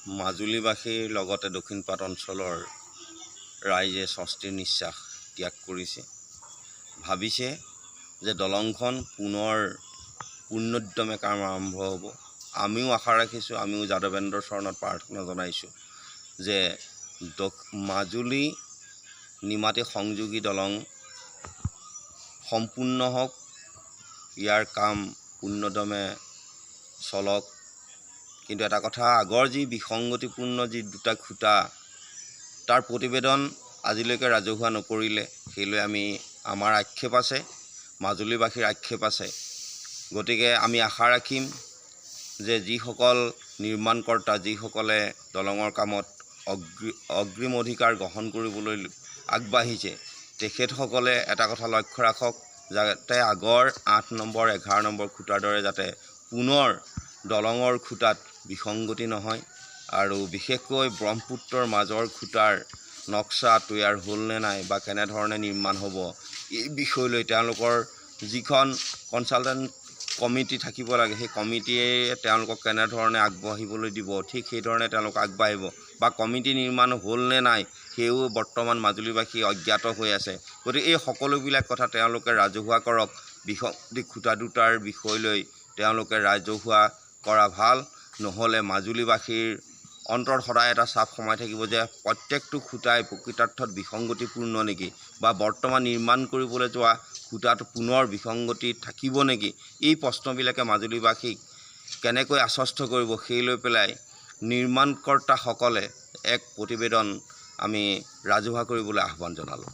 মাজুলীবাসীৰ লগতে দক্ষিণপাট অঞ্চলৰ ৰাইজে স্বস্তিৰ নিশ্বাস ত্যাগ কৰিছে। ভাবিছে যে দলংখন পুনৰ পুণ্যোদ্যমে কাম আৰম্ভ হ'ব। আমিও আশা ৰাখিছোঁ, আমিও যাদৱেন্দ্ৰৰ চৰণত প্ৰাৰ্থনা জনাইছোঁ যে মাজুলী নিমাতী সংযোগী দলং সম্পূৰ্ণ হওক, ইয়াৰ কাম পুণ্যদমে চলক। কিন্তু এটা কথা, আগৰ যি বিসংগতিপূৰ্ণ যি দুটা খুঁটা, তাৰ প্ৰতিবেদন আজিলৈকে ৰাজহুৱা নকৰিলে। সেইলৈ আমাৰ আক্ষেপ আছে, মাজুলীবাসীৰ আক্ষেপ আছে। গতিকে আমি আশা ৰাখিম যে যিসকল নিৰ্মাণকৰ্তা, যিসকলে দলঙৰ কামত অগ্ৰিম অধিকাৰ গ্ৰহণ কৰিবলৈ আগবাঢ়িছে, তেখেতসকলে এটা কথা লক্ষ্য ৰাখক, যাতে আগৰ 8 নম্বৰ 11 নম্বৰ খুঁটাৰ দৰে যাতে পুনৰ দলঙৰ খুঁটাত বিসংগতি নহয়। আৰু বিশেষকৈ ব্ৰহ্মপুত্ৰৰ মাজৰ খুঁটাৰ নক্সা তৈয়াৰ হ'লনে নাই বা কেনেধৰণে নিৰ্মাণ হ'ব, এই বিষয়লৈ তেওঁলোকৰ যিখন কনচালটেণ্ট কমিটি থাকিব লাগে, সেই কমিটিয়ে তেওঁলোকক কেনেধৰণে আগবাঢ়িবলৈ দিব, ঠিক সেইধৰণে তেওঁলোক আগবাঢ়িব। বা কমিটি নিৰ্মাণ হ'লনে নাই সেও বৰ্তমান মাজুলীবাসী অজ্ঞাত হৈ আছে। গতিকে এই সকলোবিলাক কথা তেওঁলোকে ৰাজহুৱা কৰক। বিসংগতি খুঁটা দুটাৰ বিষয়লৈ তেওঁলোকে ৰাজহুৱা কৰা ভাল, নহ'লে মাজুলীবাসীৰ অন্তৰত সদায় এটা চাপ সোমাই থাকিব যে প্ৰত্যেকটো খুঁটাই প্ৰকৃতাৰ্থত বিসংগতিপূৰ্ণ নেকি, বা বৰ্তমান নিৰ্মাণ কৰিবলৈ যোৱা খুঁটাটো পুনৰ বিসংগতি থাকিব নেকি। এই প্ৰশ্নবিলাকে মাজুলীবাসীক কেনেকৈ আশ্বস্ত কৰিব, সেই লৈ পেলাই নিৰ্মাণকৰ্তাসকলে এক প্ৰতিবেদন আমি ৰাজহুৱা কৰিবলৈ আহ্বান জনালোঁ।